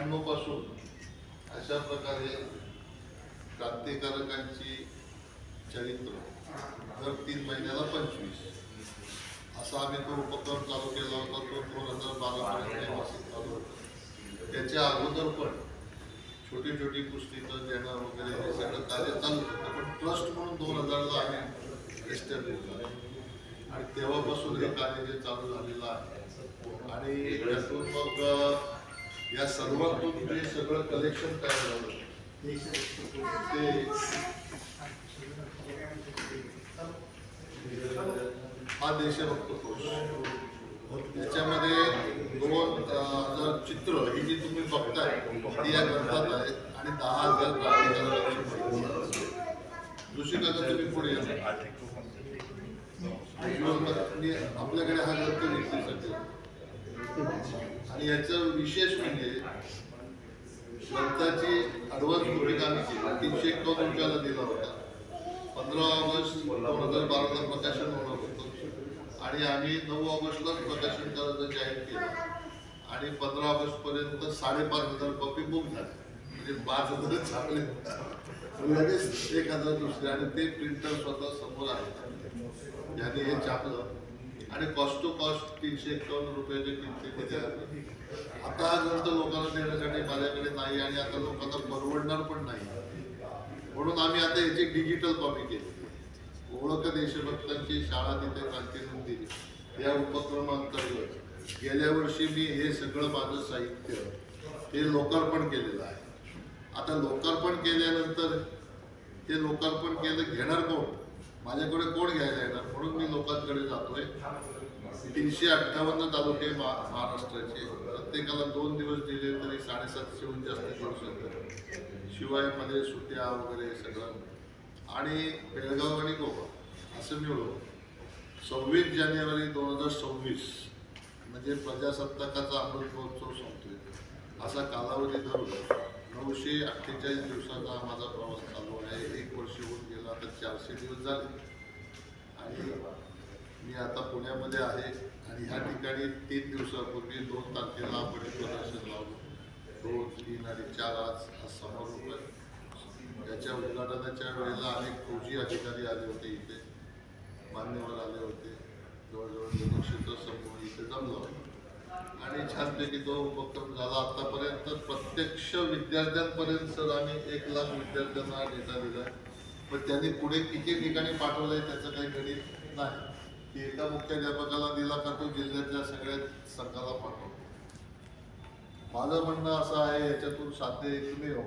1998 पासून अशा प्रकारे क्रांतिकारकांची चरित्र दर 3 महिन्याला 25 असा आम्ही तो उपक्रम चालू केला होता. तो 2012 पर्यंत चालू होता. त्याच्या अगोदर पण छोटी छोटी पुस्तकं देणं वगैरे हे सगळं कार्य चालू होतं. पण ट्रस्ट म्हणून 2000ला आम्ही एस्टॅब्लिश झालो आणि तेव्हापासून हे कार्य जे चालू झालेलं आहे. आणि त्यातून मग या सर्वातून जे सगळं कलेक्शन तयार झालं ते हा देशभक्त कोश. याच्यामध्ये 2000 चित्र ही जी तुम्ही बघताय ती या ग्रंथात आहेत आणि 10,000 क्रांतिकारकांची. दुसरी काका तुम्ही पुढे आपल्याकडे हा ग्रंथ विक्रीसाठी आणि याचं विशेष म्हणजे ग्रंथाची ॲडव्हान्स भूमिका आम्ही केली. 351 रुपयाला दिला होता. 15 ऑगस्ट 2012ला प्रकाशन होणार होतं आणि आम्ही 9 ऑगस्टलाच प्रकाशन करायचं जाहीर केलं आणि 15 ऑगस्टपर्यंत 5,500 कॉपी बुक झाल्या. म्हणजे 5,000 छापले, लगेच 1,000 दुसरे आणि ते प्रिंटर स्वतः समोर आहे ज्याने हे छापलं आणि कॉस्ट टू कॉस्ट 351 रुपयाच्या किमतीने द्यावे. आता हा ग्रंथ लोकांना देण्यासाठी माझ्याकडे नाही आणि आता लोकांना परवडणार पण नाही, म्हणून आम्ही आता याची डिजिटल कॉपी केली. ओळख देशभक्तांची शाळा तिथे क्रांती या उपक्रमांतर्गत गेल्या वर्षी मी हे सगळं माझं साहित्य हे लोकार्पण केलेलं आहे. आता लोकार्पण केल्यानंतर हे लोकार्पण केलं घेणार कोण, माझ्याकडे कोण घ्यायला येणार, म्हणून मी लोकांकडे जातोय. 358 तालुके महाराष्ट्राचे, प्रत्येकाला 2 दिवस दिले तरी 750हून जास्त दिवस होते. शिवाय मध्ये सुट्ट्या वगैरे सगळं आणि बेळगाव आणि गोवा असं मिळून 26 जानेवारी 2026 म्हणजे प्रजासत्ताकाचा अमृत महोत्सव संपतोय असा कालावधी धरून 948 दिवसाचा माझा प्रवास चालू आहे. 1 वर्ष होऊन गेला, तर 400 दिवस झाले आणि मी आता पुण्यामध्ये आहे आणि ह्या ठिकाणी 3 दिवसापूर्वी 2 तारखेला आपण प्रदर्शन लावलं. 2, 3 आणि 4 आज समोर होतं. त्याच्या उद्घाटनाच्या वेळेला अनेक फौजी अधिकारी आले होते, इथे मान्यवर आले होते. जवळजवळ 200 समूह इथे जमला होता आणि छानपैकी तो उपक्रम झाला. आतापर्यंत प्रत्यक्ष विद्यार्थ्यांपर्यंत सर आम्ही 1 लाख विद्यार्थ्यांना डेटा दिला, पण त्यांनी पुढे किती ठिकाणी पाठवलंय त्याचं काही गणित नाही की एका मुख्याध्यापकाला दिला का तो जिल्ह्यातल्या सगळ्या संघाला पाठवतो. माझं म्हणणं असं आहे याच्यातून साध्य एकमेव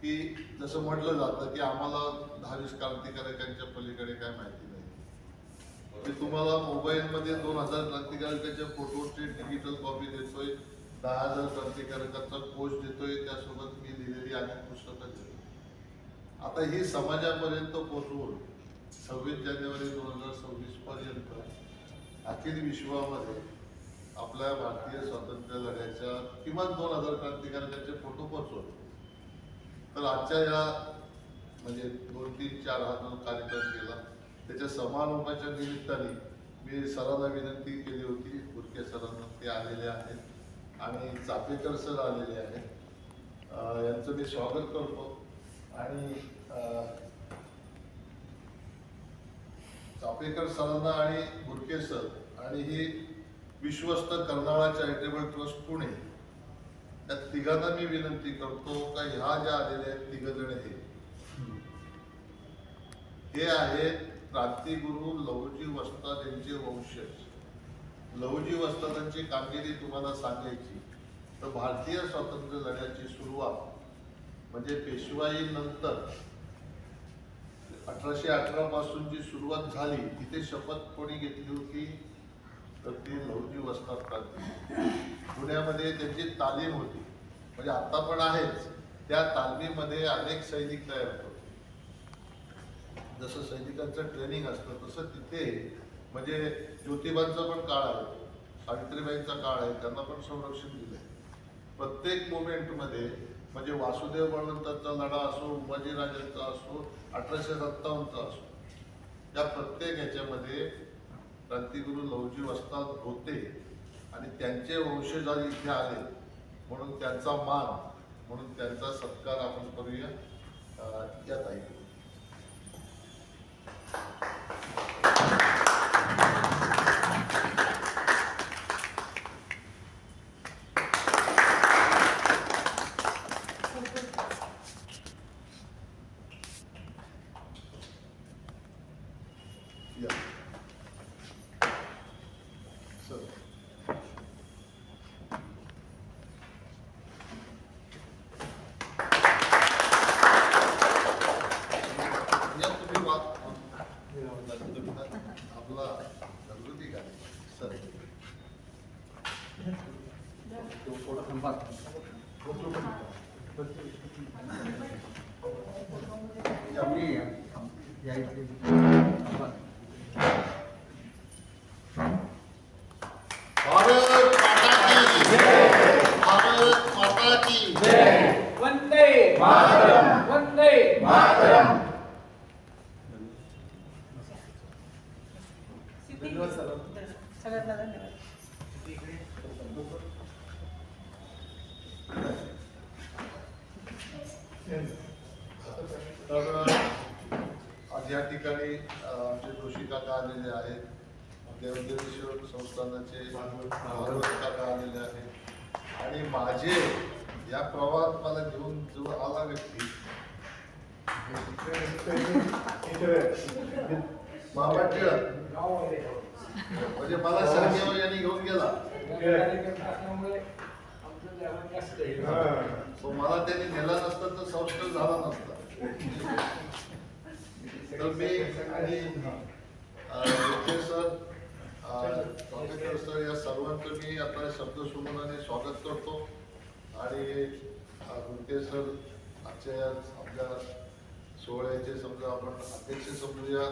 की जसं म्हटलं जातं की आम्हाला 10-20 क्रांतिकारकांच्या पलीकडे काय माहिती नाही. मी तुम्हाला मोबाईलमध्ये 2000 क्रांतिकारकांच्या फोटोची डिजिटल कॉपी देतोय, 10,000 क्रांतिकारकांचा कोश देतोय, त्यासोबत मी लिहिलेली अनेक पुस्तकं देतोय. आता ही समाजापर्यंत पोहोचवून 26 जानेवारी 2026 पर्यंत अखिल विश्वामध्ये आपल्या भारतीय स्वातंत्र्य लढ्याच्या किमान 2000 क्रांतिकारकांचे फोटो पोहोचवले. तर आजच्या या म्हणजे 2, 3, 4 हा जो कार्यक्रम केला त्याच्या समारोपाच्या निमित्ताने मी सरांना विनंती केली होती, बुरके सरांना, ते आलेले आहेत आणि चापेकर सर आलेले आहेत. यांचं मी स्वागत करतो आणि चापेकर सरांना आणि बुरके सर आणि ही विश्वस्त कर्नाळा चॅरिटेबल ट्रस्ट पुणे या तिघांना मी विनंती करतो का ह्या ज्या आलेल्या आहेत 3 जण हे आहेत क्रांतिगुरु लहुजी वस्ताद यांचे वंशज. लहुजी वस्तादांची कामगिरी तुम्हाला सांगायची तर भारतीय स्वातंत्र्य लढ्याची सुरुवात म्हणजे पेशवाई नंतर 1818 पासून जी सुरुवात झाली तिथे शपथ कोणी घेतली होती तर ती लहुजी वस्ताद क्रांती. पुण्यामध्ये त्यांची तालीम होती, म्हणजे आता पण आहेच. त्या तालमीमध्ये अनेक सैनिक तयार होतात. जसं सैनिकांचं ट्रेनिंग असतं तसं तिथे म्हणजे ज्योतिबांचा पण काळ आहे, सावित्रीबाईंचा काळ आहे, त्यांना पण संरक्षण दिलं आहे. प्रत्येक मोमेंटमध्ये म्हणजे वासुदेव बळवंतांचा लढा असो, उमाजीराजेंचा असो, 1857चा असो, या प्रत्येक ह्याच्यामध्ये क्रांतिगुरु लहुजी वस्ताद होते आणि त्यांचे वंशज इथे आले म्हणून त्यांचा मान म्हणून त्यांचा सत्कार आपण करूया. या ताई. आपला घरगुती गाडी सर भारत माता की जय. वंदे मातरम. वंदे मातरम. सगळ्यांना धन्यवाद. तर आज या ठिकाणी आमचे जोशी काका आलेले आहेत, देवदेवेश्वर संस्थानाचे भागवत काका आलेले आहेत आणि माझे या प्रवाहात मला घेऊन जो आला व्यक्ती बाबा टिळक म्हणजे मला सरदेव यांनी घेऊन गेला. मला त्यांनी नेला नसता तर संस्कार झाला नसता. तर मी आणि सर सर या सर्वांचं मी आता शब्दसुमनाने स्वागत करतो. आणि गुंटे सर आजच्या आपल्या सोहळ्याचे समजा आपण अध्यक्ष समजूया,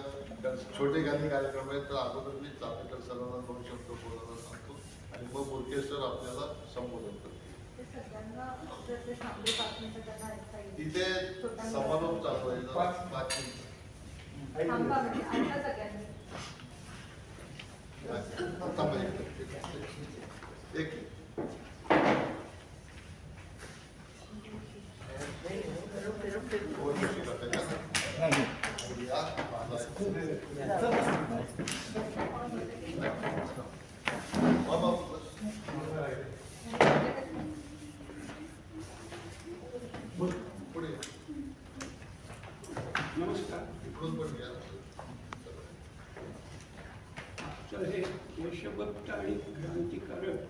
कारण छोटे गाणी कार्यक्रम आहेत. तर अगोदर मी चापेकर सरांना 2 शब्द बोलायला सांगतो आणि मग गुंटे सर आपल्याला संबोधन करतो. तिथे समारोप चालू आहे. 5 एक नमस्कार. तर हे देशभक्त आणि क्रांतिकारक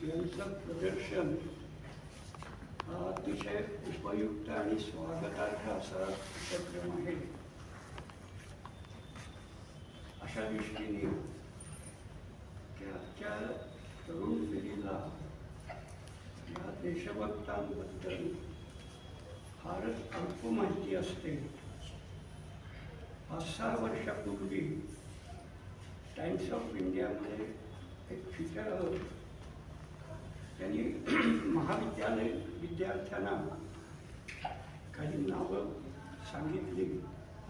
यांचं प्रदर्शन हा अतिशय उपयुक्त आणि स्वागतार्ह असा उपक्रम आहे. अशा दृष्टीने की आजच्या तरुण पिढीला या देशभक्तांबद्दल फारच अल्प माहिती असते. 5-6 वर्षापूर्वी टाइम्स ऑफ इंडियामध्ये एक फीचर आलं. त्यांनी महाविद्यालय विद्यार्थ्यांना काही नावं सांगितली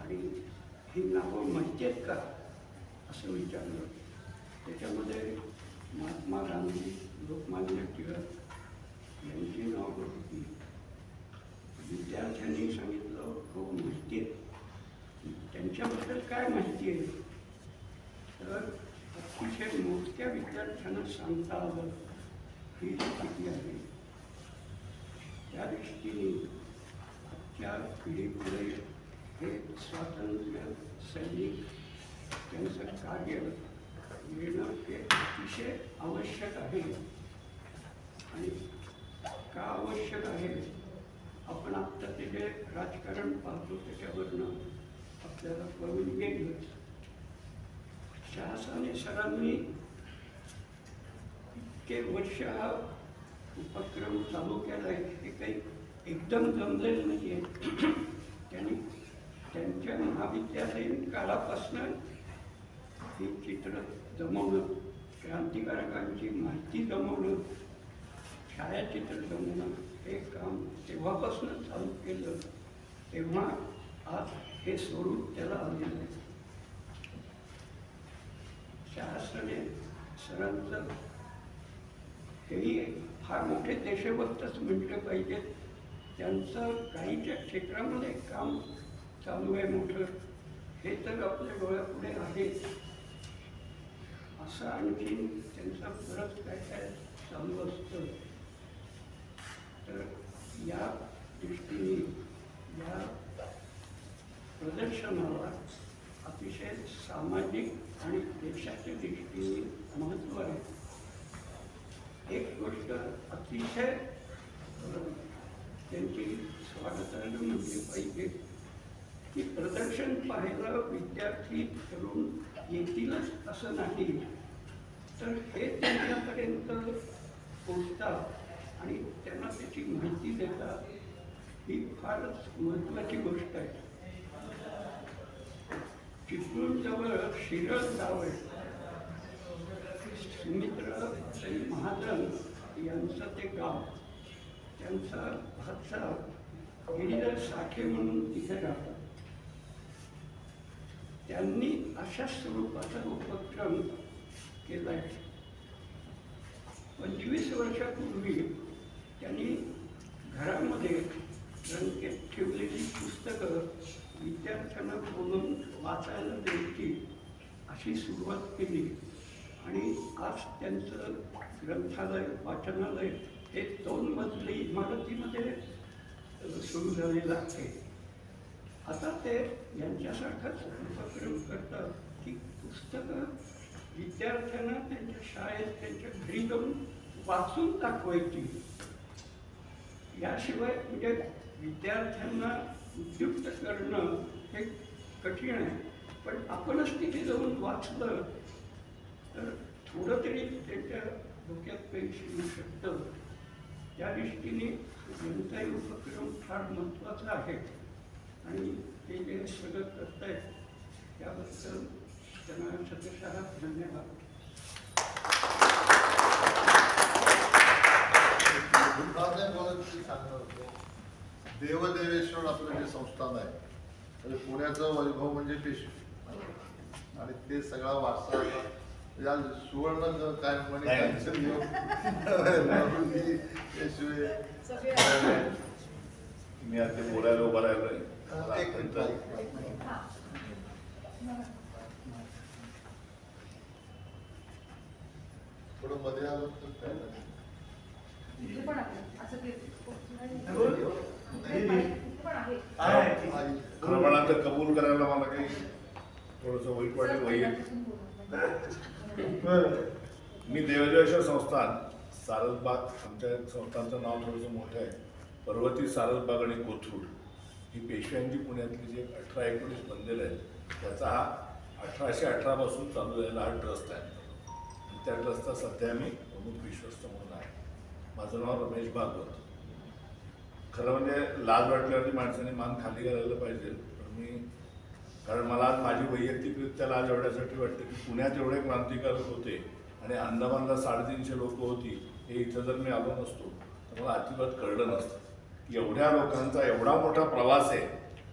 आणि ही नावं माहिती आहेत का असं विचारलं. त्याच्यामध्ये महात्मा गांधी, लोकमान्य टिळक यांची नावं होती. विद्यार्थ्यांनी सांगितलं हो माहिती आहे. त्यांच्याबद्दल काय माहिती आहे तर अतिशय मोजक्या विद्यार्थ्यांना सांगता आलं ही स्थिती आहे. त्या दृष्टीने आजच्या पिढीपुढे हे स्वातंत्र्य सैनिक त्यांचं कार्य येणं हे अतिशय आवश्यक आहे. आणि का आवश्यक आहे आपण आत्ता ते जे राजकारण पाहतो त्याच्यावरनं आपल्याला कळून गेलं. शासनाने सरांनी इतके वर्ष हा उपक्रम चालू केला आहे. हे काही एकदम जमलेलं नाही आहे. त्यांनी त्यांच्या महाविद्यालयीन काळापासून हे चित्र जमवणं, क्रांतिकारकांची माहिती जमवणं, छायाचित्र जमवणं हे काम तेव्हापासून चालू केलं. तेव्हा आज हे स्वरूप त्याला आलेलं आहे. शासनाने सरांचं हेही फार मोठे देशभक्तच म्हटले पाहिजेत. त्यांचं काहीच्या क्षेत्रामध्ये काम चालू आहे मोठं, हे तर आपल्या डोळ्यापुढे आहेच. असं आणखी त्यांचं बरंच काय काय चालू असतं. तर या दृष्टीने या प्रदर्शनाला अतिशय सामाजिक आणि देशाच्या दृष्टीने महत्त्व आहे. एक गोष्ट अतिशय त्यांची स्वागतार्ह म्हटली पाहिजे की प्रदर्शन पाहायला विद्यार्थी तरुण येतीलच असं नाही, तर हे त्यांच्यापर्यंत पोचतात आणि त्यांना त्याची माहिती देतात. ही फारच महत्त्वाची गोष्ट आहे. चिपळूणजवळ शिरळ गाव आहे. सुमित्र महाजन यांचं ते गाव. त्यांचा भाचा गिरीधर साठे म्हणून तिथे राहतात. त्यांनी अशा स्वरूपाचा उपक्रम केला आहे. 25 वर्षापूर्वी त्यांनी घरामध्ये रंकेत ठेवलेली पुस्तकं विद्यार्थ्यांना बोलून वाचायला द्यायची अशी सुरुवात केली आणि आज त्यांचं ग्रंथालय वाचनालय हे 2 मजली इमारतीमध्ये सुरू झालेलं आहे. आता ते यांच्यासारखाच उपक्रम करतात की पुस्तकं विद्यार्थ्यांना त्यांच्या शाळेत त्यांच्या घरी जाऊन वाचून दाखवायची. याशिवाय म्हणजे विद्यार्थ्यांना उद्युक्त करणं हे कठीण आहे, पण आपणच तिथे जाऊन वाचलं तर थोडं तरी त्यांच्या डोक्यात पैसे येऊ शकतं. त्या दृष्टीने यांचाही उपक्रम फार महत्त्वाचा आहे आणि ते जे सगळं करत आहेत त्याबद्दल त्यांना शतशः धन्यवाद. देवदेवेश्वर आपलं जे संस्थान आहे म्हणजे पुण्याचं वैभव म्हणजे पेशवे आणि ते सगळा वारसा या सुवर्ण काय म्हणे पेशवे. मी आता बोलायला उभा राहिलोय. थोडं मध्ये आलं तर खरं म्हणाल तर कबूल करायला मला काही थोडंसं वाईट वाटेल. मी देवदेवेश्वर संस्थान सारसबाग, आमच्या संस्थांचं नाव थोडंसं मोठं आहे. पर्वती, सारसबाग आणि कोथरूड ही पेशव्यांची पुण्यातली जे 18-19 बनलेलं आहे त्याचा हा 1818 पासून चालू झालेला हा ट्रस्ट आहे. आणि त्या ट्रस्टचा सध्या मी प्रमुख विश्वस्त म्हणून आहे. माझं नाव रमेश भागवत. खरं म्हणजे लाज वाटल्यावरती माणसाने मान खाली घालायला पाहिजे. पण मी कारण मला आज माझी वैयक्तिकरित्या लाज एवढ्यासाठी वाटते की पुण्यात एवढे क्रांतिकारक होते आणि अंदमानला 350 लोक होती. हे इथं जर मी आलो नसतो तर मला अजिबात कळलं नसतं की एवढ्या लोकांचा एवढा मोठा प्रवास आहे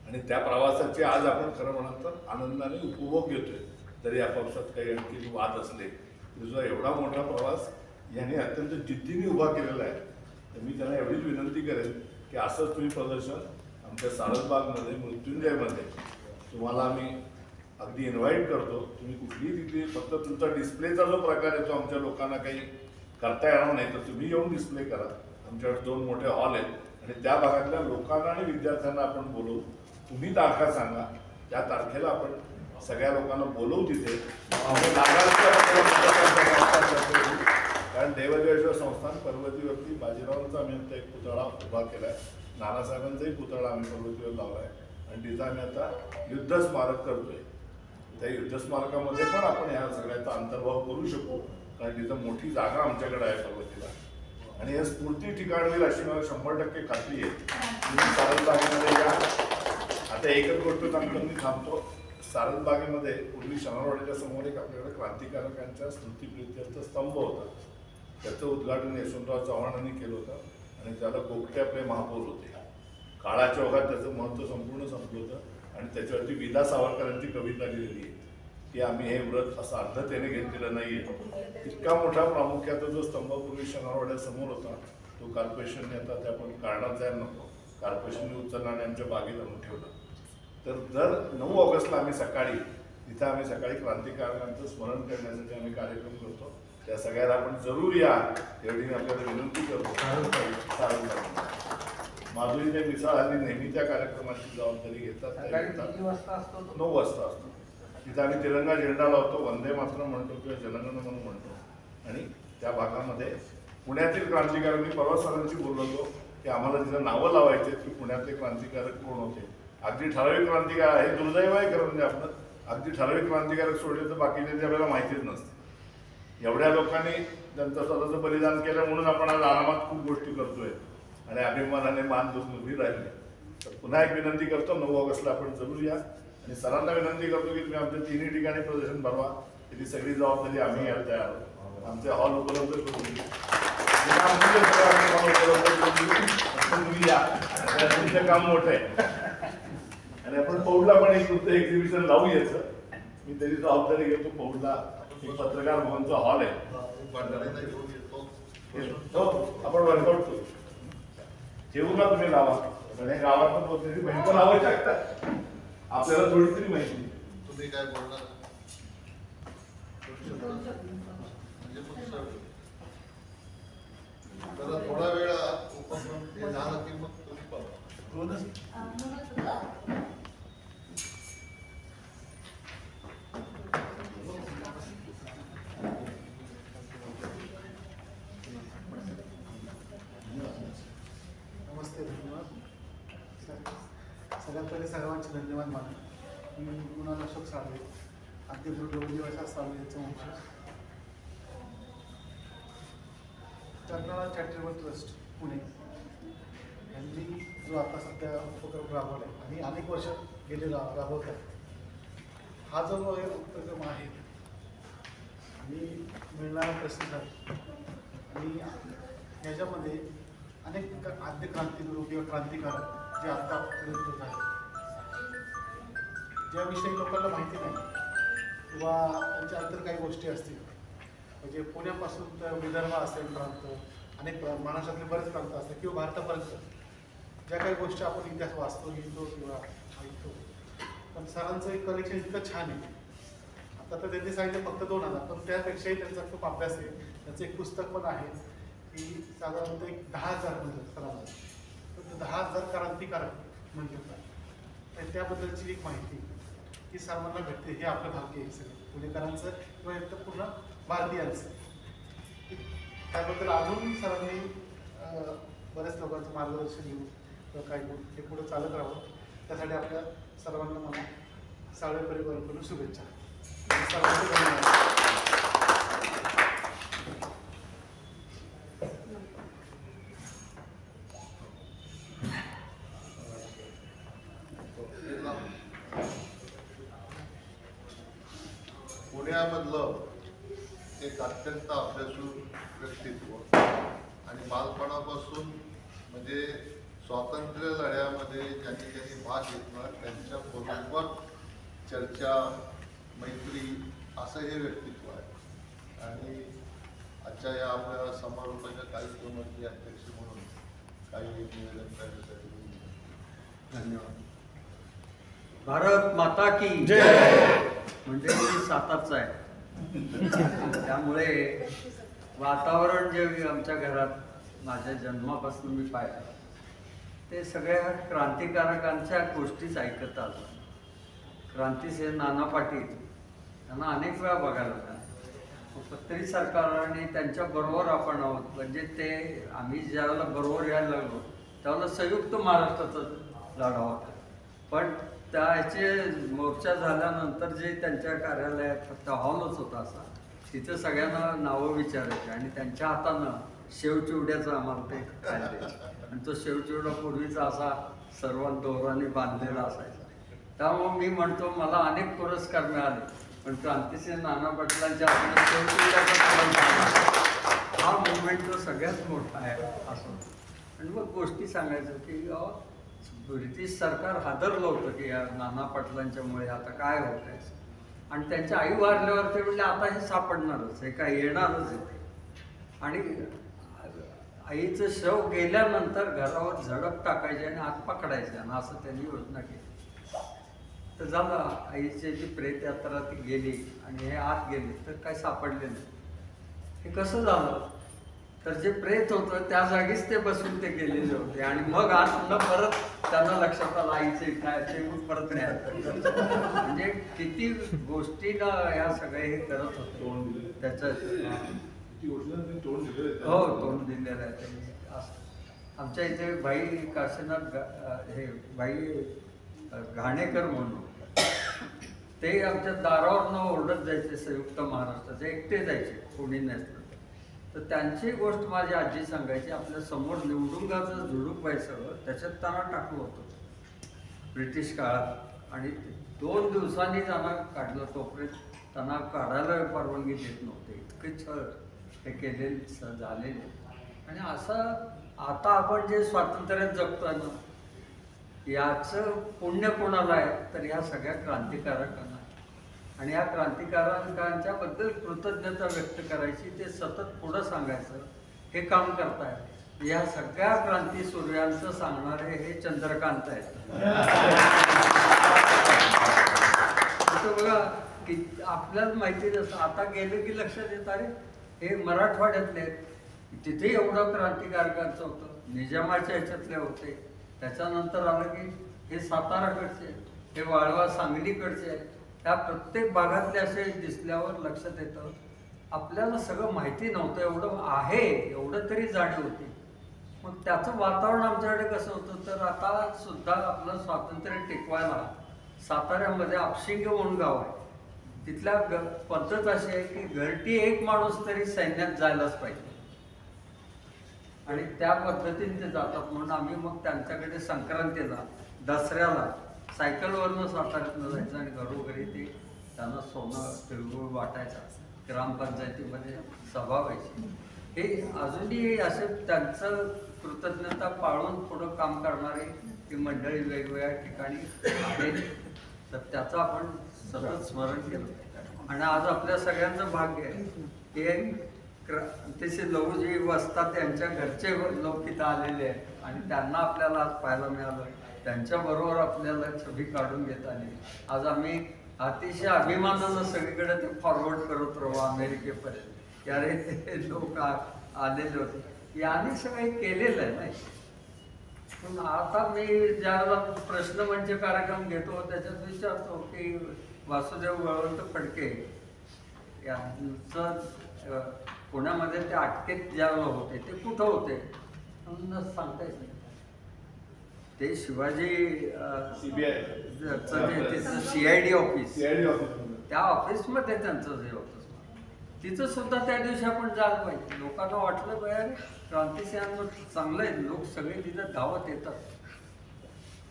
आणि त्या प्रवासाचे आज आपण खरं म्हणाल तर आनंदाने उपभोग घेतोय. जरी आपापसात काही आणखी वाद असले तरी जो एवढा मोठा प्रवास यांनी अत्यंत जिद्दीने उभा केलेला आहे. तर मी त्यांना एवढीच विनंती करेन की असंच तुम्ही प्रदर्शन आमच्या सारसबागमध्ये, मृत्युंजयमध्ये तुम्हाला आम्ही अगदी इन्व्हाइट करतो. तुम्ही कुठलीही तिथे फक्त तुमचा डिस्प्लेचा जो प्रकार आहे तो आमच्या लोकांना काही करता येणार नाही, तर तुम्ही येऊन डिस्प्ले करा. आमच्याकडे 2 मोठे हॉल आहेत आणि त्या भागातल्या लोकांना आणि विद्यार्थ्यांना आपण बोलवू. तुम्ही तारखा सांगा, त्या तारखेला आपण सगळ्या लोकांना बोलवू तिथे. कारण देवदेवेश्वर संस्थान पर्वतीवरती बाजीरावांचा आम्ही आता एक पुतळा उभा केला आहे. नानासाहेबांचाही पुतळा आम्ही पर्वतीवर लावला आहे आणि तिथं आम्ही आता युद्ध स्मारक करतोय. त्या युद्ध स्मारकामध्ये पण आपण ह्या सगळ्याचा अंतर्भाव करू शकू, कारण तिथं मोठी जागा आमच्याकडे आहे पर्वतीला आणि हे स्फूर्ती ठिकाण होईल अशी मला 100% खात्री आहे. तुम्ही सारसबागेमध्ये या. आता एकच गोष्ट सांगतो, मी थांबतो. सारसबागेमध्ये पूर्वी शनिवारवाड्याच्या समोर एक आपल्याकडे क्रांतिकारकांच्या स्मृतिप्रित्यर्थ स्तंभ होता. त्याचं उद्घाटन यशवंतराव चव्हाणांनी केलं होतं आणि त्याला कोकटे आपले महापौर होते. काळाच्या ओघात त्याचं महत्त्व संपूर्ण संपलं होतं आणि त्याच्यावरती विदा सावरकरांची कविता लिहिलेली आहे की आम्ही हे व्रत असं अर्धतेने घेतलेलं नाही आहे. इतका मोठा प्रामुख्याचा जो स्तंभ पूर्वी शनिवारवाड्यासमोर होता तो कॉर्पोरेशनने आता त्या पण कारणात जायला नको, कॉर्पोरेशनने उचलला आणि आमच्या बागेत आणून ठेवलं. तर दर 9 ऑगस्टला आम्ही सकाळी क्रांतिकारकांचं स्मरण करण्यासाठी आम्ही कार्यक्रम करतो. त्या सगळ्याला आपण जरूर या एवढी आपल्याला विनंती करतो. माधुरी ते मिसाळ हल्ली नेहमी त्या कार्यक्रमाची जबाबदारी घेतात. 9 वाजता असतो. तिथं आम्ही तिरंगा झेंडा लावतो, वंदे मातरम म्हणतो किंवा जनगण म्हणून म्हणतो. आणि त्या भागामध्ये पुण्यातील क्रांतिकारकांनी परवा सरांशी बोललो होतो की आम्हाला तिथं नावं लावायचे की पुण्यातले क्रांतिकारक कोण होते. अगदी ठराविक क्रांतिकारक हे दुर्दैव आहे खरं म्हणजे आपलं. अगदी ठराविक क्रांतिकारक सोडले तर बाकीचे ते आपल्याला माहितीच नसते. एवढ्या लोकांनी त्यांचं स्वतःचं बलिदान केलं म्हणून आपण आज आरामात खूप गोष्टी करतोय आणि अभिमानाने मान धरून उभी राहिली. तर पुन्हा एक विनंती करतो, 9 ऑगस्टला आपण जरूर या आणि सरांना विनंती करतो की तुम्ही आमच्या तिन्ही ठिकाणी प्रदर्शन भरवा. त्याची सगळी जबाबदारी आम्ही घ्यायला तयार आहोत. आमचे हॉल उपलब्ध करून तुम्ही या, तुमचं काम मोठं आहे. आणि आपण पौडला पण एक नुसतं एक्झिबिशन लावू यायचं. मी त्याची जबाबदारी घेतो. पौडला एक पत्रकार भवनचा हॉल आहे, आपण वर्कआउट करू. जेवूला तुम्ही लावा, म्हणजे गावात पण बँक लावायची लागतात. आपल्याला थोडी तरी माहिती. तुम्ही काय बोलणार म्हणजे जरा थोडा वेळ उपक्रम हे झाला की मग तुम्ही पाहा. नमस्ते, धन्यवाद. सगळ्यात पहिले सर्वांचे धन्यवाद मानतो. मी कुणाल अशोक साळवे, अगदी डोंबिवलीचा साळवे याचा वंशज. कर्नाळा चॅरिटेबल ट्रस्ट पुणे यांनी जो आता सध्या उपक्रम राबवला आहे आणि अनेक वर्ष गेले राबवत आहे, हा जो उपक्रम आहे आणि मिळणारा प्रतिसाद आणि ह्याच्यामध्ये अनेक आद्य क्रांतिगुरू किंवा क्रांतिकारक जे आता उपलब्ध आहेत, ज्याविषयी लोकांना माहिती नाही किंवा त्यांच्या अंतर काही गोष्टी असतील, म्हणजे पुण्यापासून तर विदर्भ असेल प्रांत, अनेक महाराष्ट्रातले बरेच प्रांत असतात किंवा भारतापर्यंत ज्या काही गोष्टी आपण इतिहास वाचतो, लिहितो किंवा ऐकतो, पण सरांचं एक कलेक्शन इतकं छान आहे. आता तर त्यांनी सांगितलं फक्त 2000, पण त्यापेक्षाही त्यांचा खूप अभ्यास आहे. त्यांचं एक पुस्तक पण आहे की साधारणतः एक 10,000 म्हणजे सरांना, तर 10,000 क्रांतिकारक म्हणजे काय, तर त्याबद्दलची एक माहिती की सर्वांना भेटते. हे आपलं भाग्य आहे सगळं पुणेकरांचं किंवा एक तर पूर्ण भारतीयांचं. त्याबद्दल अजून सरांनी बऱ्याच लोकांचं मार्गदर्शन घेऊन किंवा काही हे पुढे चालत राहावं, त्यासाठी आपल्या सर्वांना मला साळवे परिवाराकडून शुभेच्छा. सर्वांचे धन्यवाद. पुण्यामधलं एक अत्यंत अभ्यासू व्यक्तित्व आणि बालपणापासून म्हणजे स्वातंत्र्य लढ्यामध्ये ज्यांनी भाग घेतला त्यांच्याबरोबर चर्चा, मैत्री असं हे व्यक्तित्व आहे. आणि आजच्या या आपल्या समारोपाच्या कार्यक्रमाचे अध्यक्ष म्हणून काही निवेदन करण्यासाठी धन्यवाद. भारत माता की जय. म्हणजे मी सातारचा आहे, त्यामुळे वातावरण जे आमच्या घरात माझ्या जन्मापासून मी पाहिलं ते सगळ्या क्रांतिकारकांच्या गोष्टीच ऐकत आलो. क्रांतिसेन नाना पाटील यांना अनेक वेळा बघायला मिळालं. तरी सरकारने त्यांच्या बरोबर आपण आहोत. म्हणजे ते आम्ही ज्यावेळेला बरोबर यायला लागलो त्यावेळेला संयुक्त महाराष्ट्राचा लढा होता. पण त्याचे मोर्चा झाल्यानंतर जे त्यांच्या कार्यालयात फक्त हॉलच होता असा, तिथं सगळ्यांना नावं विचारायचे आणि त्यांच्या हातानं शेवचिवड्याचं आम्हाला ते खायला. आणि तो शेवचिवडा पूर्वीचा असा सर्वांना दोराने बांधलेला असायचा. त्यामुळे मी म्हणतो मला अनेक पुरस्कार मिळाले, पण क्रांतिसेन नाना पाटलांच्या हातानं शेवचिवड्याचा हा मुवमेंट तो सगळ्यात मोठा आहे असं. आणि मग गोष्टी सांगायचं की ब्रिटिश सरकार हादरलं होतं की या नाना पाटलांच्यामुळे आता काय होत आहे. आणि त्यांच्या आई वारल्यावर ते म्हणले आता हे सापडणारच, हे काय येणारच आहे ते. आणि आईचं शव गेल्यानंतर घरावर झडप टाकायचे आणि आत पकडायचे आणि असं त्यांनी योजना केली. तर झालं, आईची जी प्रेत यात्रा ती गेली आणि हे आत गेले तर काय सापडले नाही. हे कसं झालं तर जे प्रेत होतं त्या जागीच ते बसून ते गेलेले होते आणि मग आज पुन्हा परत त्यांना लक्षात आलं आईचे काय ते मग परत नाही. म्हणजे किती गोष्टीनं ह्या सगळे हे करत होते त्याचं हो तोंड दिलेलं आहे त्यांनी. आमच्या इथे भाई काशीनाथ हे भाई घाणेकर म्हणून ते आमच्या दारावरनं ओरडत जायचे संयुक्त महाराष्ट्राचे, एकटे जायचे कोणी नसलं तर त्यांची गोष्ट माझी आजी सांगायची. आपल्या समोर निवडुंगाचं झुडूप व्हायचं त्याच्यात त्यांना टाकलं होतं ब्रिटिश काळात आणि 2 दिवसांनी त्यांना काढलं. तोपर्यंत त्यांना काढायला परवानगी देत नव्हते. इतके छळ हे केलेले झालेले. आणि असं आता आपण जे स्वातंत्र्यात जगतोय ना याचं पुण्य कोणाला आहे तर ह्या सगळ्या क्रांतिकारकांना. आणि या क्रांतिकारकांच्या बद्दल कृतज्ञता व्यक्त करायची, ते सतत पुढं सांगायचं हे काम करतायत. या सगळ्या क्रांती सूर्यांचं सांगणारे हे चंद्रकांत आहेत. बघा की आपल्याला माहिती नसतं, आता गेलं की लक्षात येत अरे हे मराठवाड्यातले आहेत, तिथे एवढं क्रांतिकारकांचं होतं, निजामाच्या ह्याच्यातले होते. त्याच्यानंतर आलं की हे साताराकडचे, हे वाळवा सांगलीकडचे आहेत. त्या प्रत्येक भागातले असे दिसल्यावर लक्षात येतं आपल्याला सगळं माहिती नव्हतं, एवढं आहे एवढं तरी जाणीव होती. मग त्याचं वातावरण आमच्याकडे कसं होतं तर आता सुद्धा आपलं स्वातंत्र्य टिकवायला साताऱ्यामध्ये आपशिंगे म्हणून गाव आहे. तिथल्या पद्धत अशी आहे की घरटी एक माणूस तरी सैन्यात जायलाच पाहिजे आणि त्या पद्धतीने ते जातात. म्हणून आम्ही मग त्यांच्याकडे संक्रांतीला दसऱ्याला सायकलवरनं साताऱ्यातनं जायचं आणि घरोघरी ते त्यांना सोनं तिळगुळ वाटायचा. ग्रामपंचायतीमध्ये सभा व्हायची. हे अजूनही असे त्यांचं कृतज्ञता पाळून पुढं काम करणारे ही मंडळी वेगवेगळ्या ठिकाणी आहेत. तर त्याचं आपण सतत स्मरण केलं. आणि आज आपल्या सगळ्यांचं भाग्य आहे की क्रांतीचे लहूजी वसतात यांच्या घरचे लोक इथं आलेले आहेत आणि त्यांना आपल्याला आज पाहायला मिळालं. त्यांच्याबरोबर आपल्याला छबी काढून घेता आली. आज आम्ही अतिशय अभिमानानं सगळीकडे ते फॉरवर्ड करत राहू अमेरिकेपर्यंत. अरे ते लोक आलेले होते, याने सगळे केलेलं आहे नाही. पण आता मी ज्यावेळेला प्रश्नमंच कार्यक्रम घेतो त्याच्यात विचारतो की वासुदेव बळवंत फडके यांचं पुण्यामध्ये ते अटकेत ज्यावेळेला होते ते कुठं होते म्हणून सांगता येत नाही. ते शिवाजी CID ऑफिस त्या ऑफिसमध्ये त्यांचं जे होतं तिथं सुद्धा त्या दिवशी आपण जायला पाहिजे. लोकांना वाटलं पाहिजे क्रांतिसिंहांना चांगलं आहे, लोक सगळे तिथं धावत येतात.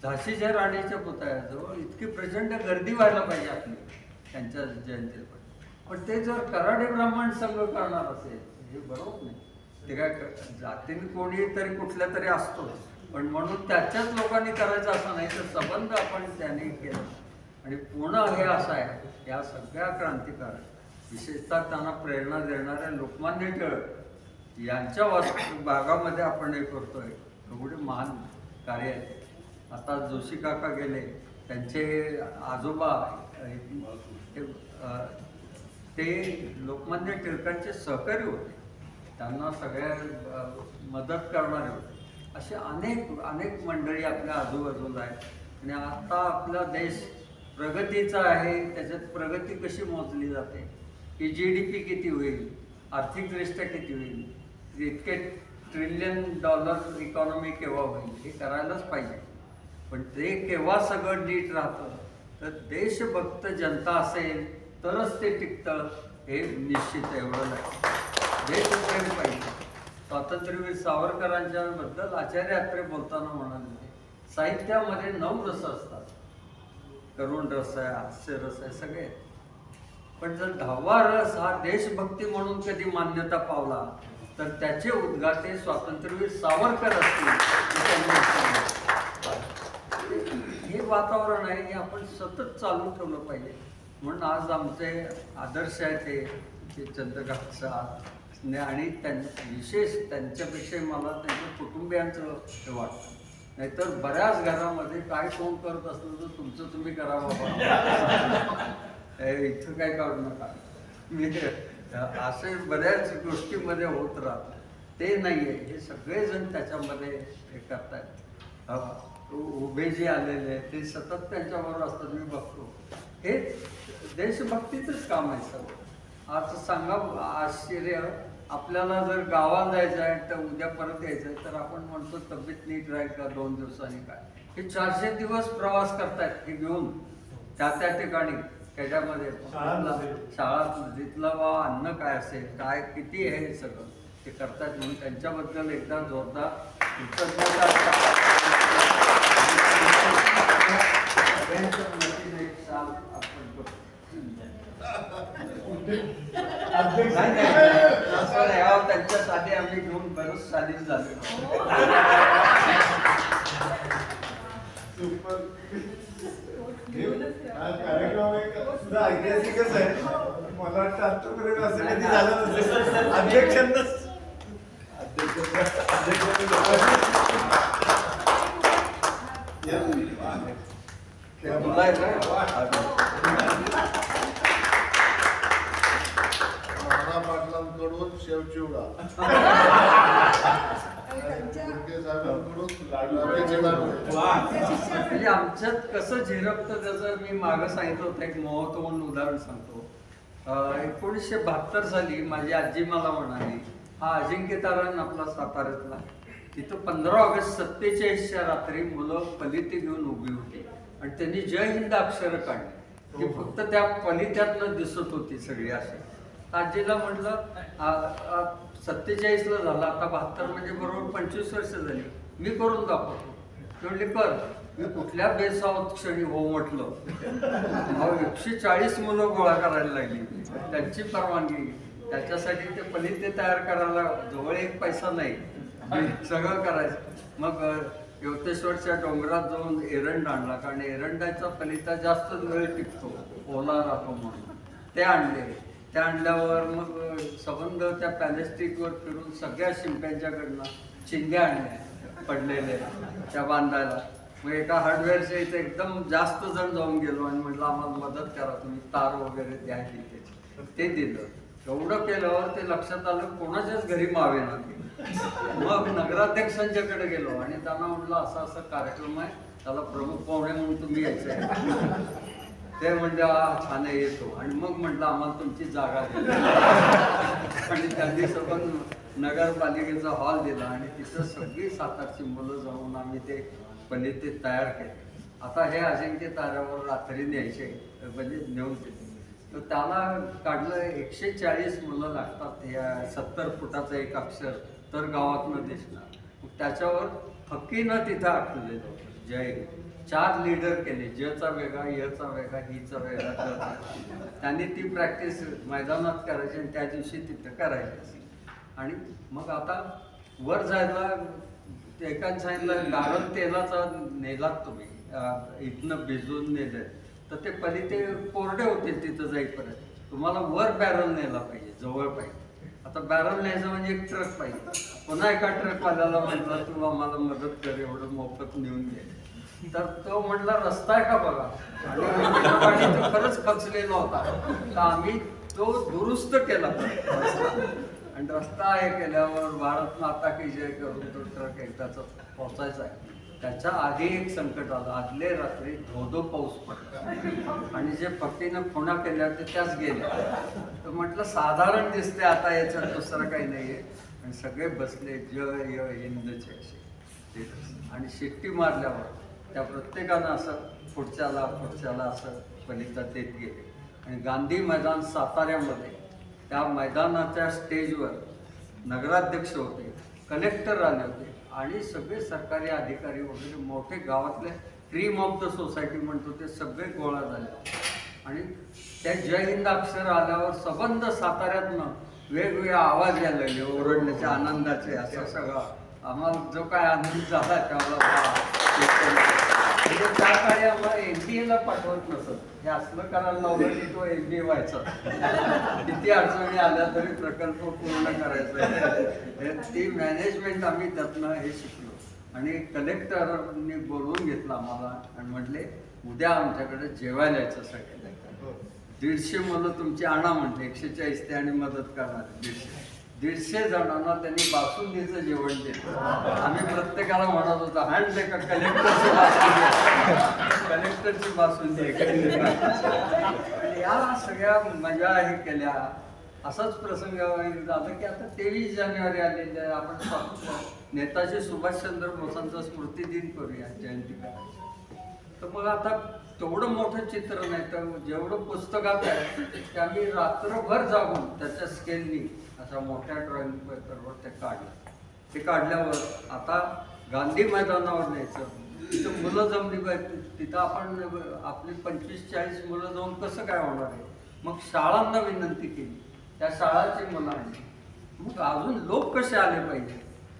झाशीच्या राणीच्या पुतळ्याजवळ इतकी प्रचंड गर्दी व्हायला पाहिजे आपली त्यांच्या जयंतीला. पण ते जर कराडे ब्राह्मण संघ करणार असेल हे बरोबर नाही. ते काय जातीने कोणी तरी कुठल्या तरी असतो पण म्हणून त्याच्याच लोकांनी करायचं असं नाही. तर संबंध आपण त्याने केला. आणि पुणे हे असं आहे या सगळ्या क्रांतिकारक विशेषतः त्यांना प्रेरणा देणाऱ्या लोकमान्य टिळक यांच्या भागामध्ये आपण हे करतोय. एवढे महान कार्य आहे. आता जोशी काका गेले, त्यांचे आजोबा ते लोकमान्य टिळकांचे सहकारी होते. त्यांना सगळ्या मदत करणारे होते. असे अनेक मंडळी आपल्या आजूबाजूला आहेत. आणि आता आपला देश प्रगतीचा आहे. त्याच्यात प्रगती कशी मोजली जाते की GDP किती होईल, आर्थिकदृष्ट्या किती होईल, इतके $1 ट्रिलियन इकॉनॉमी केव्हा होईल हे करायलाच पाहिजे. पण ते केव्हा सगळं नीट राहतं तर देशभक्त जनता असेल तरच ते टिकतं हे निश्चित आहे. एवढं नाही देशप्रेम पाहिजे. स्वातंत्र्यवीर सावरकरांच्या बद्दल आचार्य अत्रे बोलताना म्हणाले साहित्यामध्ये 9 रस असतात. करुण रस आहे, हास्य रस आहे, सगळे. पण जर 10वा रस हा देशभक्ती म्हणून कधी मान्यता पावला तर त्याचे उद्गाते स्वातंत्र्यवीर सावरकर असतील. हे वातावरण आहे हे आपण सतत चालू ठेवलं पाहिजे. म्हणून आज आमचे आदर्श आहे ते चंद्रकांतचा आणि विशेष त्यांच्यापेक्षा मला त्यांच्या कुटुंबियांचं हे वाटतं. नाहीतर बऱ्याच घरामध्ये काय कोण करत असलं तर तुमचं तुम्ही करा बाबा, इथं काय काढू नका. मी असे बऱ्याच गोष्टीमध्ये होत राहतात. ते नाही आहे, हे सगळेजण त्याच्यामध्ये हे करतायत. उभे जे आलेले आहेत ते सतत त्यांच्याबरोबर असतात. मी बघतो हे देशभक्तीचंच काम आहे सगळं. आज सांगा आश्चर्य, आपल्याला जर गावाला जायचं आहे तर उद्या परत यायचं आहे तर आपण म्हणतो तब्येत नीट राहील का 2 दिवसांनी काय. हे 400 दिवस प्रवास करतायत हे घेऊन त्या ठिकाणी त्याच्यामध्ये शाळा तिथलं बा अन्न काय असेल काय किती आहे हे सगळं ते करतात. म्हणून त्यांच्याबद्दल एकदा जोरदार कृतज्ञता. त्यांच्यासाठी आम्ही घेऊन बरंच साधीच झालो. कार्यक्रम सुद्धा ऐतिहासिकच आहे. मला वाटतं आतापर्यंत असं कधी झालं नसेल. अध्यक्षांनाच नाना पाटलांकडून शेवचिवडा, म्हणजे आमच्यात कसं झिरपतं त्याचं मी मागं सांगितलं होतं. एक मोहतो म्हणून उदाहरण सांगतो. 1972 साली माझी आजी मला म्हणाली, हा अजिंक्य तारण आपला साताऱ्यातला, तिथं 15 ऑगस्ट 47च्या रात्री मुलं पलिते घेऊन उभी होती आणि त्यांनी जय हिंद अक्षरं काढली. ती फक्त त्या पलित्यातनं दिसत होती सगळी अशी. आजीला म्हटलं 47ला झाला, आता 72 म्हणजे बरोबर 25 वर्ष झाली, मी करून दाखवतो. ते म्हणले कर. मी कुठल्या बेसावत क्षणी हो म्हटलं. 140 मुलं गोळा करायला लागली. त्यांची परवानगी, त्याच्यासाठी ते पलिते तयार करायला जवळ 1 पैसा नाही, सगळं करायचं. मग योतेश्वरच्या डोंगरात जाऊन एरंड आणला, कारण एरंडाचा पलिता जास्त वेळ टिकतो, ओला राहतो म्हणून. ते आणले. ते आणल्यावर मग संबंध त्या पॅलेस्टिकवर फिरून सगळ्या शिंप्यांच्याकडनं चिंध्या आणल्या पडलेल्या त्या बांधायला. मग एका हार्डवेअरच्या इथे एकदम जास्त जण जाऊन गेलो आणि म्हटलं आम्हाला मदत करा, तुम्ही तार वगैरे द्या तिथे. ते दिलं. एवढं केल्यावर ते लक्षात आलं कोणाच्याच घरी मावे नाही. मग नगराध्यक्षांच्याकडे गेलो आणि त्यांना म्हटलं असा असा कार्यक्रम आहे, त्याला प्रमुख पाहुणे म्हणून तुम्ही यायचं आहे. ते म्हणजे छान येतो. आणि मग म्हटलं आम्हाला तुमची जागा दिली आणि त्यांनी सगळं नगरपालिकेचा हॉल दिला आणि तिथं सगळी सातारची मुलं जाऊन आम्ही ते पलिते तयार केले. आता हे अजिंक्य ताऱ्यावर रात्री न्यायचे म्हणजे नेऊन देते. तर त्याला काढलं 140 मुलं लागतात. या 70 फुटाचं एक अक्षर तर गावातनं दिसणार. मग त्याच्यावर हक्कीनं तिथं आखलेलं होतं जय. 4 लीडर केले, जचा वेगळा, यचा वेगळा, हिचा वेगळा. त्यांनी ती प्रॅक्टिस मैदानात करायची आणि त्या दिवशी तिथं करायची. आणि मग आता वर जायला एकाच सांगितलं गारद तेलाचा नेलात तुम्ही, इथनं भिजवून नेलं तर ते पलिते कोरडे होतील तिथं जाईपर्यंत. तुम्हाला वर बॅरल नेला पाहिजे, जवळ पाहिजे. आता बॅरल न्यायचं म्हणजे एक ट्रक पाहिजे. पुन्हा एका ट्रकवाल्याला म्हटलं तू आम्हाला मदत कर, एवढं मोफत नेऊन दे. तर तो म्हटला रस्ता आहे का बघा. आणि तो खरंच खचलेला होता. तर आम्ही तो दुरुस्त केला आणि रस्ता हे केल्यावर भारत माता की जय करून तो ट्रक एकदाचा पोचायचा आहे. त्याच्या आधी एक संकट आलं. आदले रात्री धोधो पाऊस पडला आणि जे पट्टीनं खुणा केल्या ते त्याच गेल्या. तर म्हटलं साधारण दिसते आता, याच्यात दुसरं काही नाही आहे. आणि सगळे बसले जय य हिंदचे असे. आणि शिट्टी मारल्यावर त्या प्रत्येकानं असं पुढच्याला असं पलिता देत गेले. आणि गांधी मैदान साताऱ्यामध्ये त्या मैदानाच्या स्टेजवर नगराध्यक्ष होते, कलेक्टर आले होते आणि सगळे सरकारी अधिकारी वगैरे मोठे गावातले क्रीम ऑफ द सोसायटी म्हणतो ते सगळे गोळा झाले. आणि त्या जय हिंद अक्षर आल्यावर सबंध साताऱ्यातनं वेगवेगळे आवाज यायला लागले, ओरडण्याचे, आनंदाचे. असं सगळं आम्हाला जो काय आनंद झाला त्यावेळेला म्हणजे त्या काळी आम्हाला MBA ला पाठवत नसत. हे असलं करायला लावलं की तो MBA व्हायचा. किती अडचणी आल्या तरी प्रकल्प पूर्ण करायचा. ती मॅनेजमेंट आम्ही त्यातनं हे शिकलो. आणि कलेक्टरनी बोलवून घेतलं आम्हाला आणि म्हटले उद्या आमच्याकडे जेवायला यायचं सगळ्यांना. 150 मुलं तुमची आणा म्हटले. 140 ते आणि मदत करणार. 150 जणांना त्यांनी बासुंदीचं जेवण दिलं. आम्ही प्रत्येकाला म्हणत होतो हँड का कलेक्टरची बासुंदी, कलेक्टरची बासुंदी. या सगळ्या मजा हे केल्या. असाच प्रसंग झाला की आता 23 जानेवारी आलेली आहे. आपण नेताजी सुभाषचंद्र बोसांचा स्मृती दिन करूया, जयंती करायची. तर मग आता तेवढं मोठं चित्र नाही तर जेवढं पुस्तकात आहे ते आम्ही रात्रभर जागून त्याच्या स्केलनी अशा मोठ्या ड्रॉइंग पेपरवर ते काढलं. ते काढल्यावर आता गांधी मैदानावर न्यायचं. तिथं मुलं जमली पाहिजे. तिथं आपण आपली 25-40 मुलं जाऊन कसं काय होणार आहे. मग शाळांना विनंती केली. त्या शाळाची मुलं आणली. मग अजून लोक कसे आले पाहिजे.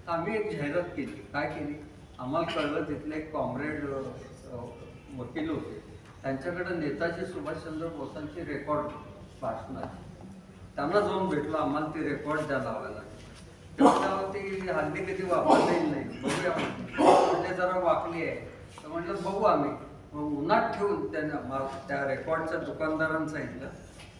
तर आम्ही एक जाहिरात केली. काय केली. आम्हाला कळलं तिथले एक कॉम्रेड वकील होते. त्यांच्याकडे नेताजी सुभाषचंद्र बोसांची रेकॉर्ड भाषणाची. त्यांना जाऊन भेटलं. आम्हाला ती रेकॉर्ड द्या लावायला. ती हल्ली कधी वापरलेली नाही. बघूया म्हणजे जरा वाकली आहे. तर म्हटलं बघू आम्ही. मग उन्हात ठेवून त्यांना त्या रेकॉर्डच्या दुकानदारांनी सांगितलं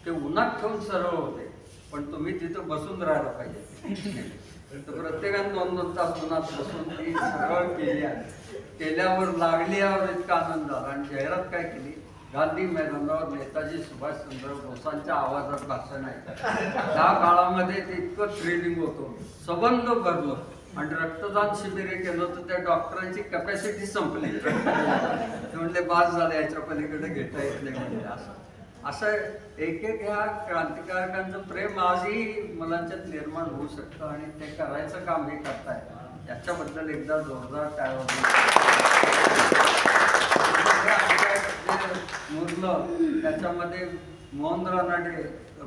ते उन्हात ठेवून सरळ होते पण तुम्ही तिथं बसून राहायला पाहिजे. तर प्रत्येकाने 2-2 तास उन्हात बसून ती सरळ केल्यावर लागल्यावर इतका आनंद झाला. आणि जाहिरात काय केली. गांधी मैदानावर नेताजी सुभाषचंद्र बोसांच्या आवाजात भाषण आहे. त्या काळामध्ये ते इतकं थ्रिलिंग होतं. सबंध भरलं. आणि रक्तदान शिबिरे केलं तर त्या डॉक्टरांची कॅपॅसिटी संपली. ते म्हणले बास झालं याच्या पलीकडे घेता येत नाही म्हणजे. असं एक ह्या क्रांतिकारकांचं प्रेम आजही मुलांच्यात निर्माण होऊ शकतं आणि ते करायचं काम हे करताय. याच्याबद्दल एकदा जोरदार टाळ्या मुरलं. त्याच्यामध्ये मोहन रानडे,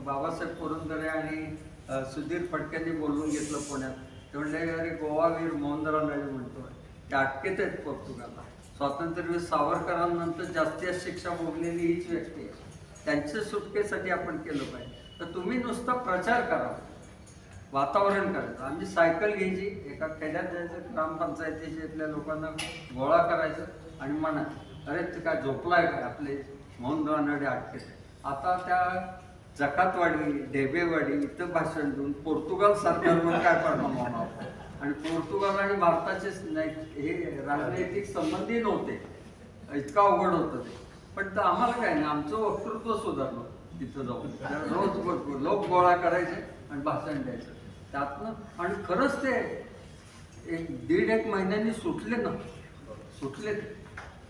बाबासाहेब पुरंदरे आणि सुधीर फडकेंनी बोलवून घेतलं पुण्यात. ते म्हणले अरे गोवावीर मोहन रानडे म्हणतो ते अटकेत आहेत पोर्तुगालला. स्वातंत्र्यवीर सावरकरांनंतर जास्तीत शिक्षा भोगलेली हीच व्यक्ती आहे. त्यांच्या सुटकेसाठी आपण केलं पाहिजे. तर तुम्ही नुसता प्रचार करा, वातावरण करायचं. आम्ही सायकल घ्यायची. एका खेड्यात जायचं. ग्रामपंचायतीच्या इथल्या लोकांना गोळा करायचं आणि म्हणा अरे ते काय झोपलाय काय आपले मोहन रानडे अटकेत. आता त्या जकातवाडी ढेबेवाडी इथं भाषण देऊन पोर्तुगाल सरकारवर काय परिणाम होणार. आणि पोर्तुगाल आणि भारताचे हे राजनैतिक संबंधी नव्हते. इतका अवघड होतं ते. पण तर आम्हाला काय नाही. आमचं वक्तृत्व सुधारलं. तिथं जाऊन रोज लोक गोळा करायचे आणि भाषण द्यायचं त्यातनं. आणि खरंच ते 1.5 महिन्यांनी सुटले.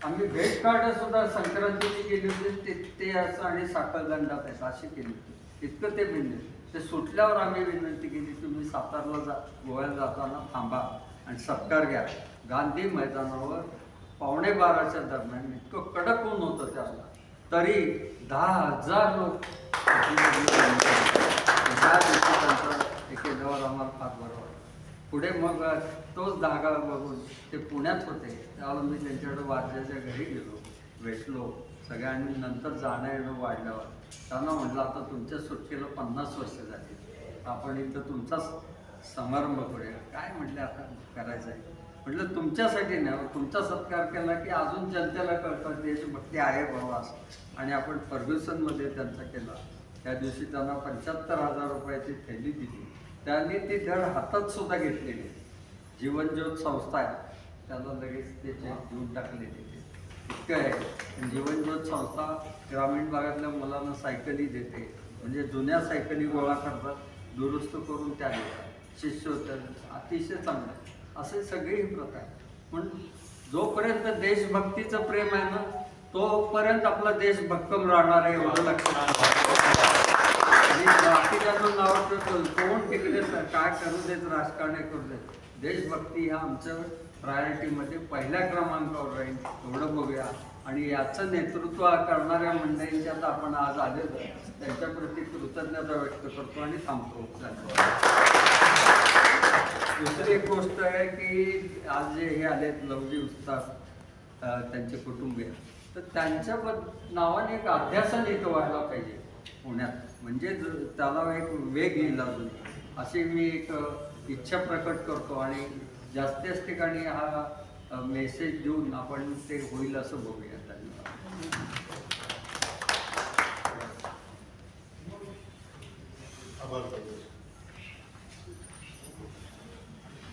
आम्ही भेट कार्ड सुद्धा संक्रांतीची केली होती. ते असं आणि साखळदंडात आहेत अशी केली होती. इतकं ते बिनले. ते सुटल्यावर आम्ही विनंती केली तुम्ही सातारला गोव्याला जाताना थांबा आणि सत्कार घ्या. गांधी मैदानावर 11:15च्या दरम्यान इतकं कडक ऊन होतं त्याला तरी 10,000 लोक त्या दिवशी त्यांचं हे केल्यावर आम्हाला फार बरं वाटलं. पुढे मग तोच धागा बघून ते पुण्यात होते त्यावेळेला मी त्यांच्याकडे वारज्याच्या घरी गेलो. भेटलो सगळ्यांनी. नंतर जाणं येणं वाढल्यावर त्यांना म्हटलं आता तुमच्या सुटकेला 50 वर्ष झाली. आपण इथं तुमचा समारंभ करूया. काय म्हटलं आता करायचं आहे. म्हटलं तुमच्यासाठी नाही. तुमचा सत्कार केला की अजून जनतेला कळतं देशभक्ती आहे बाबा असं. आणि आपण फर्ग्युसनमध्ये त्यांचा केला. त्या दिवशी त्यांना 75,000 रुपयाची थैली दिली. त्यांनी ती धड हातात सुद्धा घेतलेली. जीवनज्योत संस्था आहे त्याला लगेच ते चेक देऊन टाकलेले. इतकं आहे. जीवनज्योत संस्था ग्रामीण भागातल्या मुलांना सायकली देते. म्हणजे जुन्या सायकली गोळा करतात, दुरुस्त करून त्या देतात. शिष्योत्तर अतिशय चांगलं आहे. असे सगळी प्रथा आहे. पण जोपर्यंत देशभक्तीचं प्रेम आहे ना तोपर्यंत आपला देश भक्कम राहणार आहे एवढं लक्षात. आणि बाकीच्यांना नाव ठेवतो कोण तिकडे काय करू देत राजकारण करू देत. देशभक्ती ह्या आमच्या प्रायोरिटीमध्ये पहिल्या क्रमांकावर राहील एवढं बघूया. आणि याचं नेतृत्व करणाऱ्या मंडळींच्यात आपण आज आलेलो त्यांच्याप्रती कृतज्ञता व्यक्त करतो आणि थांबतो. दुसरी एक गोष्ट आहे की आज जे हे आलेत लवजी उस्ताद त्यांचे कुटुंबीय, तर त्यांच्या नावाने एक अध्यासन इथं व्हायला पाहिजे पुण्यात, म्हणजे त्याला एक वेग येईल अजून, अशी मी एक इच्छा प्रकट करतो. आणि जास्तीच ठिकाणी हा मेसेज देऊन आपण ते होईल असं बघूया.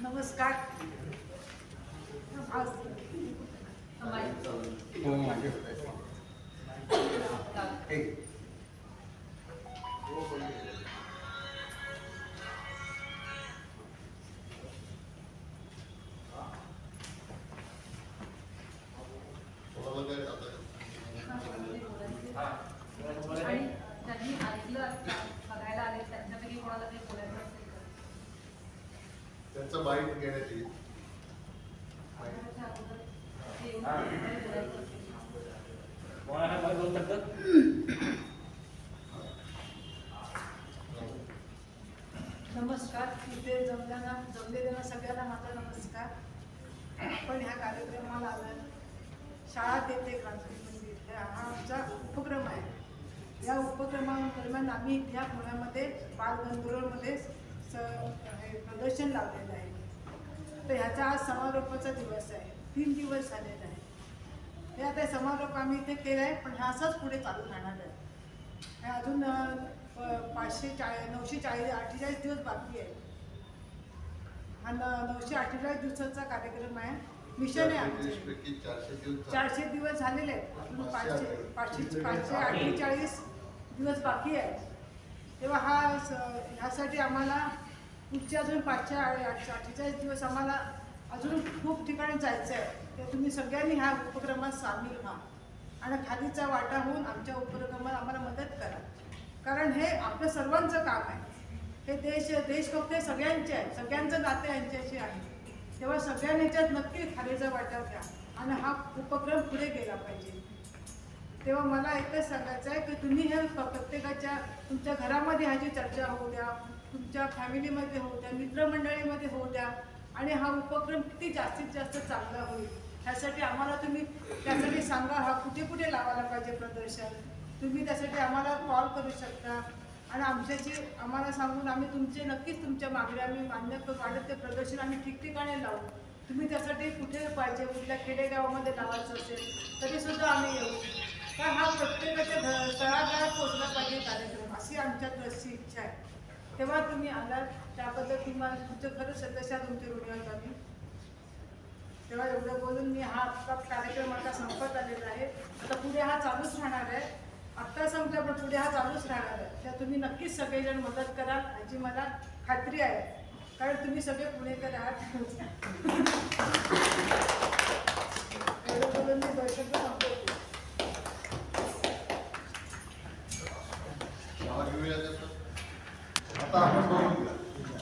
नमस्कार. आणि त्यांनी ऐकलं बघायला आले त्यांच्यापैकी कोणाला काही बोलायचं असेल तर त्यांचं बाईट घेण्यात येईल. त्याच्या अगोदर ते येऊन काही बोलायचं असेल. नमस्कार. इथे जमलेल्या सगळ्यांना माझा नमस्कार. आपण ह्या कार्यक्रमाला आला, शाळा देते क्रांती मंदिर हा आमचा उपक्रम आहे. या उपक्रमादरम्यान आम्ही ह्या पुण्यामध्ये बालगंधर्वमध्ये प्रदर्शन लावलेलं आहे. तर ह्याचा आज समारोपाचा दिवस आहे. 3 दिवस झालेला आहे. हे आता समारोप आम्ही इथे केला आहे, पण हा असंच पुढे चालू राहणार आहे. हे अजून 948 दिवस बाकी आहे. हा 948 दिवसाचा कार्यक्रम आहे. मिशन आहे आमचे. 400 दिवस झालेले आहेत. अजून 548 दिवस बाकी आहे. तेव्हा ह्यासाठी आम्हाला पुढचे अजून 548 दिवस आम्हाला अजून खूप ठिकाणी जायचं आहे. तर तुम्ही सगळ्यांनी ह्या उपक्रमात सामील व्हा आणि खालीचा वाटा होऊन आमच्या उपक्रमात आम्हाला मदत करा. कारण हे आपलं सर्वांचं काम आहे. हे देशभक्त सगळ्यांचे आहे. सगळ्यांचं नातं यांच्याशी आहे. तेव्हा सगळ्यांनी याच्यात नक्की खालीचा वाटा घ्या आणि हा उपक्रम पुढे गेला पाहिजे. तेव्हा मला एकच सांगायचं आहे की तुम्ही हे प्रत्येकाच्या तुमच्या घरामध्ये ह्याची चर्चा होऊ द्या, तुमच्या फॅमिलीमध्ये होऊ द्या, मित्रमंडळीमध्ये होऊ द्या आणि हा उपक्रम किती जास्तीत जास्त चांगला होईल ह्यासाठी आम्हाला तुम्ही त्यासाठी सांगा. हा कुठे कुठे लावायला पाहिजे प्रदर्शन, तुम्ही त्यासाठी आम्हाला कॉल करू शकता आणि आम्हाला सांगून आम्ही नक्कीच तुमच्या मागण्या आम्ही मान्य करू आणि ते प्रदर्शन आम्ही ठिकठिकाणी लावू. तुम्ही त्यासाठी कुठे पाहिजे, कुठल्या खेडेगावामध्ये लावायचं असेल तरीसुद्धा आम्ही येऊ. कारण हा प्रत्येकाच्या तळागाळात पोचला पाहिजे कार्यक्रम, अशी आमच्याकडची इच्छा आहे. तेव्हा तुम्ही आलात त्याबद्दल तुम्हाला तुमचं खरंच सदस्य तुमचे ऋणी आहोत आम्ही. तेव्हा एवढं बोलून मी हा आपला कार्यक्रम आता संपत आलेला आहे. आता पुढे हा चालूच राहणार आहे. आत्ता संपला पण पुढे हा चालूच राहणार आहे. तर तुम्ही नक्कीच सगळेजण मदत कराल याची मला खात्री आहे. कारण तुम्ही सगळे पुणेकर आहात. एवढं बोलून मी बैठक संपवते. आता आपण